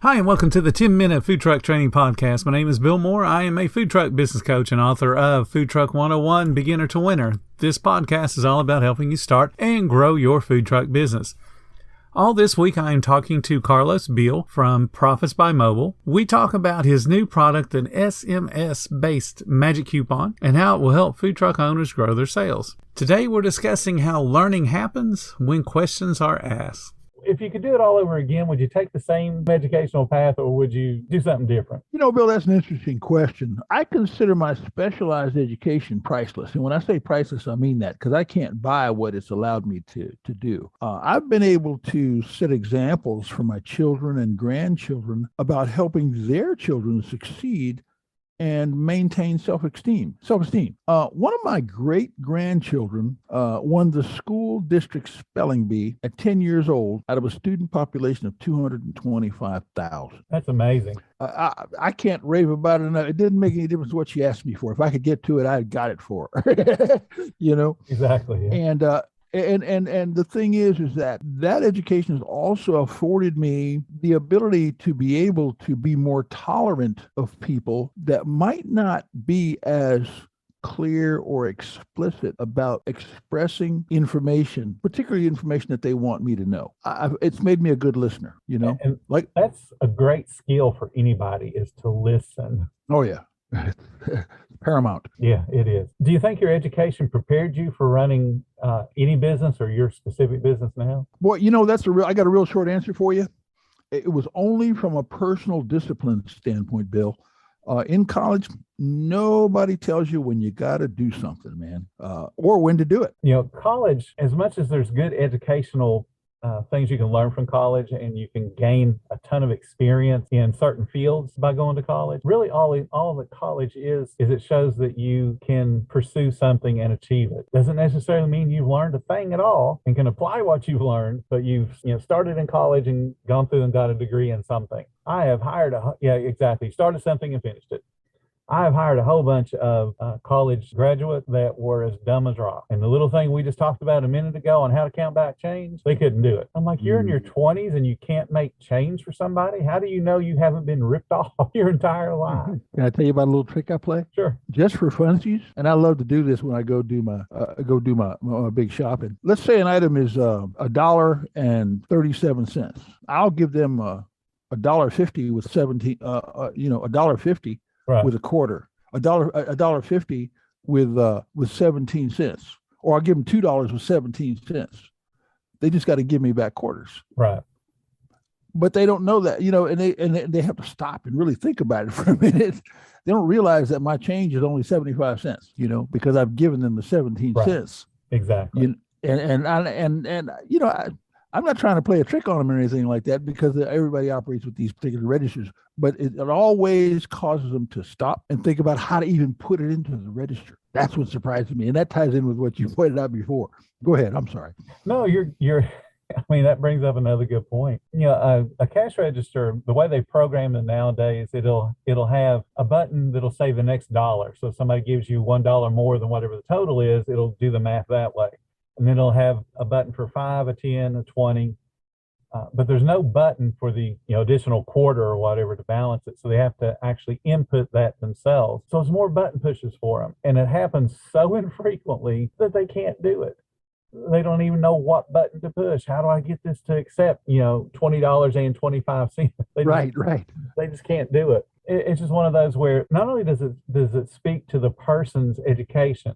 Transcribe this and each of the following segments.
Hi, and welcome to the 10-Minute Food Truck Training Podcast. My name is Bill Moore. I am a food truck business coach and author of Food Truck 101, Beginner to Winner. This podcast is all about helping you start and grow your food truck business. All this week, I am talking to Carlos Beal from Profits by Mobile. We talk about his new product, an SMS-based magic coupon, and how it will help food truck owners grow their sales. Today, we're discussing how learning happens when questions are asked. If you could do it all over again, would you take the same educational path or would you do something different? You know, Bill, that's an interesting question. I consider my specialized education priceless. And when I say priceless, I mean that because I can't buy what it's allowed me to do. I've been able to set examples for my children and grandchildren about helping their children succeed and maintain self-esteem. One of my great-grandchildren won the school district spelling bee at 10 years old out of a student population of 225,000. That's amazing. I can't rave about it enough. It didn't make any difference what she asked me for. If I could get to it, I got it for her. You know? Exactly. Yeah. And the thing is that education has also afforded me the ability to be able to be more tolerant of people that might not be as clear or explicit about expressing information, particularly information that they want me to know. It's made me a good listener, you know? And like that's a great skill for anybody is to listen. Oh, yeah. Paramount. Yeah, it is. Do you think your education prepared you for running any business or your specific business now? Boy, you know, I got a real short answer for you. It was only from a personal discipline standpoint, Bill. In college, nobody tells you when you got to do something, man, or when to do it. You know, college, as much as there's good educational things you can learn from college and you can gain a ton of experience in certain fields by going to college. Really all that college is it shows that you can pursue something and achieve it. Doesn't necessarily mean you've learned a thing at all and can apply what you've learned, but you've started in college and gone through and got a degree in something. I have hired started something and finished it. I have hired a whole bunch of college graduates that were as dumb as rock. And the little thing we just talked about a minute ago on how to count back change, they couldn't do it. I'm like, you're in your 20s and you can't make change for somebody? How do you know you haven't been ripped off your entire life? Can I tell you about a little trick I play? Sure. Just for funsies, and I love to do this when I go do my big shopping. Let's say an item is $1.37. I'll give them $1.50 with $1.50. Right. With a quarter, $1.50 with 17 cents, or I'll give them $2 with 17 cents. They just got to give me back quarters. Right. But they don't know that, and they have to stop and really think about it for a minute. They don't realize that my change is only 75 cents, because I've given them the 17 cents. Exactly. I'm not trying to play a trick on them or anything like that because everybody operates with these particular registers, but it always causes them to stop and think about how to even put it into the register. That's what surprises me. And that ties in with what you pointed out before. Go ahead. I'm sorry. No, that brings up another good point. A cash register, the way they program it nowadays, it'll have a button that'll say the next dollar. So if somebody gives you $1 more than whatever the total is, it'll do the math that way. And then it'll have a button for 5, a 10, a 20, but there's no button for the additional quarter or whatever to balance it. So they have to actually input that themselves. So it's more button pushes for them. And it happens so infrequently that they can't do it. They don't even know what button to push. How do I get this to accept, $20.25? Right. They just can't do it. It's just one of those where not only does it speak to the person's education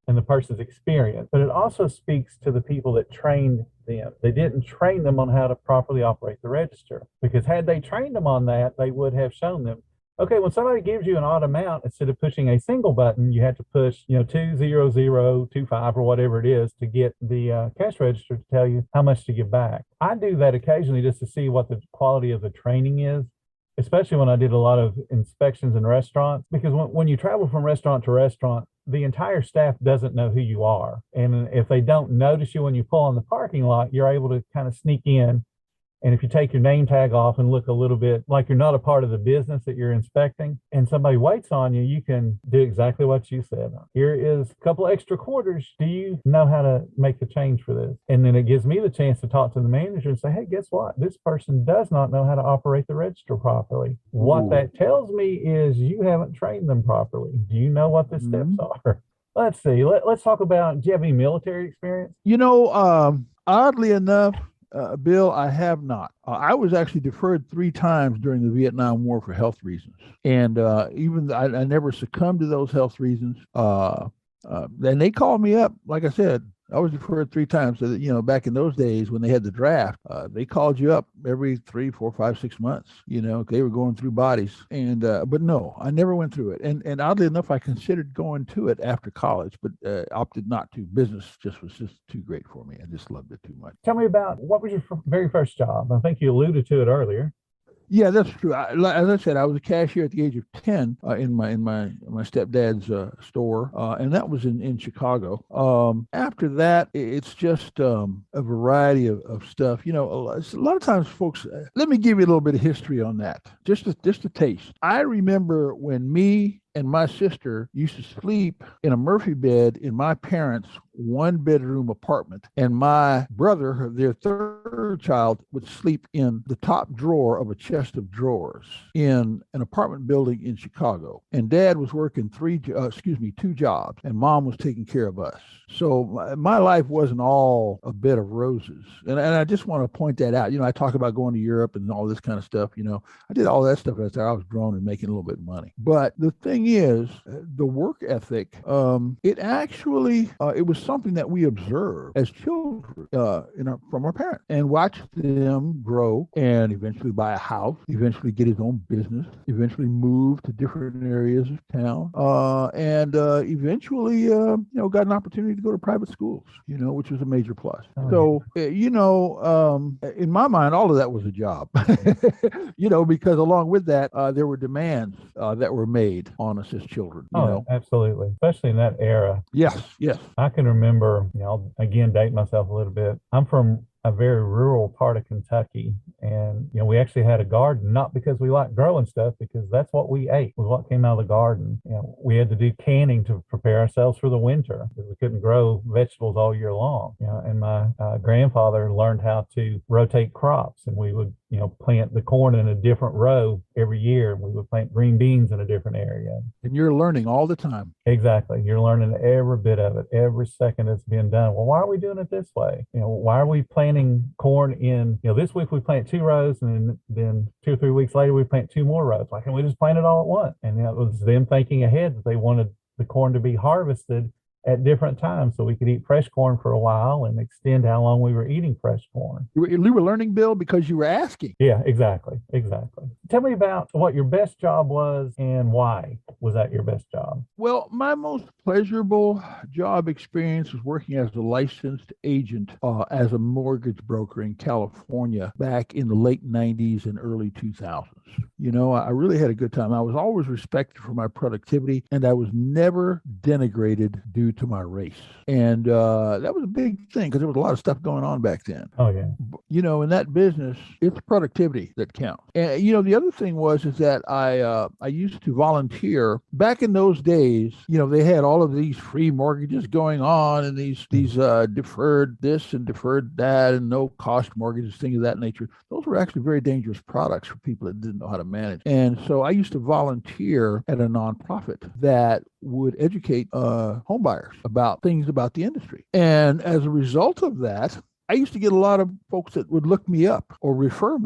and the person's experience, but it also speaks to the people that trained them. They didn't train them on how to properly operate the register, because had they trained them on that, they would have shown them, okay, when somebody gives you an odd amount, instead of pushing a single button, you had to push 20025 or whatever it is to get the cash register to tell you how much to give back. I do that occasionally just to see what the quality of the training is, especially when I did a lot of inspections in restaurants, because when you travel from restaurant to restaurant, the entire staff doesn't know who you are. And if they don't notice you when you pull in the parking lot, you're able to kind of sneak in And if you take your name tag off and look a little bit like you're not a part of the business that you're inspecting, and somebody waits on you, you can do exactly what you said. Here is a couple extra quarters. Do you know how to make the change for this? And then it gives me the chance to talk to the manager and say, hey, guess what? This person does not know how to operate the register properly. What that tells me is you haven't trained them properly. Do you know what the steps are? Let's see. Let's talk about, do you have any military experience? Oddly enough, Bill, I have not. I was actually deferred 3 times during the Vietnam War for health reasons. And I never succumbed to those health reasons. And they called me up, like I said, I was deferred 3 times. So that, back in those days when they had the draft, they called you up every 3, 4, 5, 6 months. They were going through bodies. And but no, I never went through it. And oddly enough, I considered going to it after college, but opted not to. Business was just too great for me. I just loved it too much. Tell me about, what was your very first job? I think you alluded to it earlier. Yeah, that's true. As I said, I was a cashier at the age of 10 in my stepdad's store, and that was in Chicago. After that, it's just a variety of stuff. A lot of times, folks. Let me give you a little bit of history on that, just a taste. I remember when me and my sister used to sleep in a Murphy bed in my parents' 1-bedroom apartment. And my brother, their third child, would sleep in the top drawer of a chest of drawers in an apartment building in Chicago. And Dad was working 2 jobs, and Mom was taking care of us. So my life wasn't all a bed of roses. And I just want to point that out. I talk about going to Europe and all this kind of stuff. I did all that stuff after I was grown and making a little bit of money. But the thing is, the work ethic, it actually, it was something that we observed as children from our parents and watched them grow and eventually buy a house, eventually get his own business, eventually move to different areas of town, and eventually, got an opportunity to go to private schools, which was a major plus. So, in my mind, all of that was a job, because along with that, there were demands that were made on us as children. Absolutely. Especially in that era. Yes. I can remember, I'll again date myself a little bit. I'm from a very rural part of Kentucky. And, we actually had a garden, not because we liked growing stuff, because that's what we ate, was what came out of the garden. We had to do canning to prepare ourselves for the winter because we couldn't grow vegetables all year long. And my grandfather learned how to rotate crops, and we would, plant the corn in a different row every year. We would plant green beans in a different area. And you're learning all the time. Exactly. You're learning every bit of it, every second it's being done. Well, why are we doing it this way? Why are we planting corn in, this week we plant 2 rows, and then 2 or 3 weeks later we plant 2 more rows? Why can't we just plant it all at once? And it was them thinking ahead that they wanted the corn to be harvested at different times so we could eat fresh corn for a while and extend how long we were eating fresh corn. You were learning, Bill, because you were asking. Yeah, exactly. Tell me about what your best job was and why was that your best job? Well, my most pleasurable job experience was working as a licensed agent as a mortgage broker in California back in the late 90s and early 2000s. I really had a good time. I was always respected for my productivity, and I was never denigrated due to my race. And that was a big thing because there was a lot of stuff going on back then. Oh, yeah. In that business, it's productivity that counts. And, the other thing is that I used to volunteer. Back in those days, they had all of these free mortgages going on and these deferred this and deferred that and no cost mortgages, things of that nature. Those were actually very dangerous products for people that didn't know how to manage. And so I used to volunteer at a nonprofit that would educate home buyers about things about the industry. And as a result of that, I used to get a lot of folks that would look me up or refer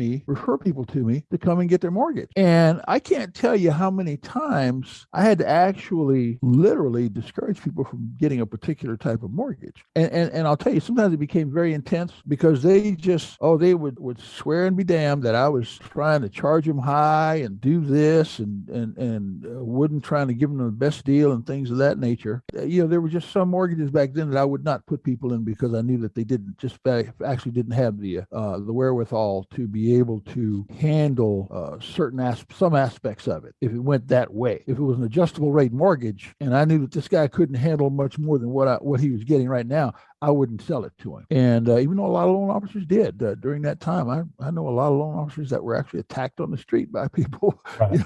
people to me to come and get their mortgage. And I can't tell you how many times I had to actually literally discourage people from getting a particular type of mortgage. And I'll tell you, sometimes it became very intense because they just, they would swear and be damned that I was trying to charge them high and do this and wouldn't trying to give them the best deal and things of that nature. There were just some mortgages back then that I would not put people in because I knew that they didn't just actually didn't have the wherewithal to be able to handle some aspects of it if it went that way. If it was an adjustable rate mortgage, and I knew that this guy couldn't handle much more than what he was getting right now, I wouldn't sell it to him. And even though a lot of loan officers did during that time, I know a lot of loan officers that were actually attacked on the street by people, Right.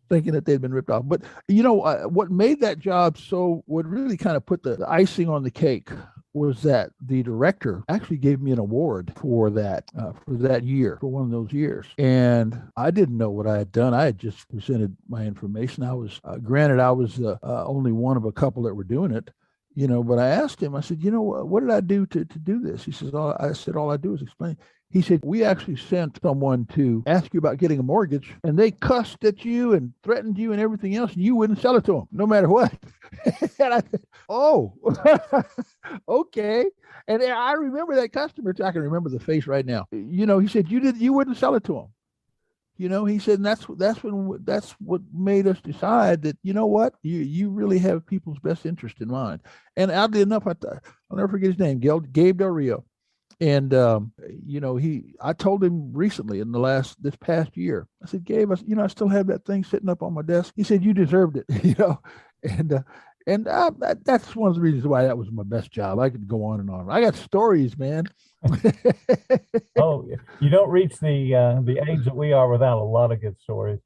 Thinking that they'd been ripped off. But what made that job what really kind of put the icing on the cake was that the director actually gave me an award for that year, for one of those years. And I didn't know what I had done. I had just presented my information. I was granted I was only one of a couple that were doing it. But I asked him, I said, what did I do to do this? He says, all I do is explain. He said, we actually sent someone to ask you about getting a mortgage, and they cussed at you and threatened you and everything else, and you wouldn't sell it to them, no matter what. And I said, oh, okay. And I remember that customer. I can remember the face right now. He said, you wouldn't sell it to them. He said, and that's what made us decide that, you really have people's best interest in mind. And oddly enough, I'll never forget his name, Gabe Del Rio. And, I told him recently this past year, I said, Gabe, I still have that thing sitting up on my desk. He said, you deserved it, and that's one of the reasons why that was my best job. I could go on and on. I got stories, man. Oh, you don't reach the age that we are without a lot of good stories.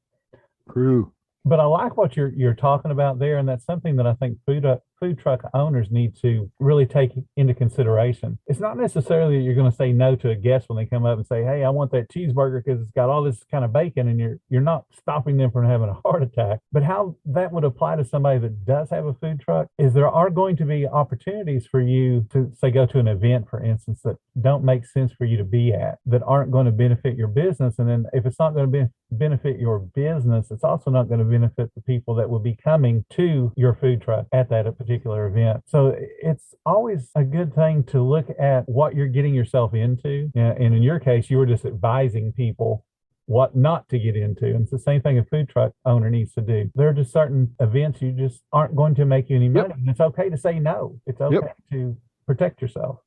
True. But I like what you're talking about there, and that's something that I think food truck owners need to really take into consideration. It's not necessarily that you're going to say no to a guest when they come up and say, "Hey, I want that cheeseburger because it's got all this kind of bacon," and you're not stopping them from having a heart attack. But how that would apply to somebody that does have a food truck is there are going to be opportunities for you to, say, go to an event, for instance, that don't make sense for you to be at, that aren't going to benefit your business. And then if it's not going to benefit your business, it's also not going to benefit the people that will be coming to your food truck at that particular event. So it's always a good thing to look at what you're getting yourself into. And in your case, you were just advising people what not to get into. And it's the same thing a food truck owner needs to do. There are just certain events you just aren't going to make you any money. And it's okay to say no. It's okay to protect yourself.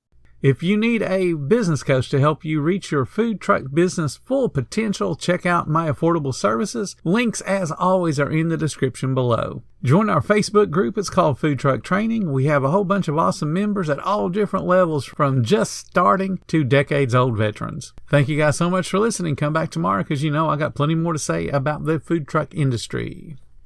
If you need a business coach to help you reach your food truck business full potential, check out My Affordable Services. Links, as always, are in the description below. Join our Facebook group. It's called Food Truck Training. We have a whole bunch of awesome members at all different levels, from just starting to decades-old veterans. Thank you guys so much for listening. Come back tomorrow because I got plenty more to say about the food truck industry.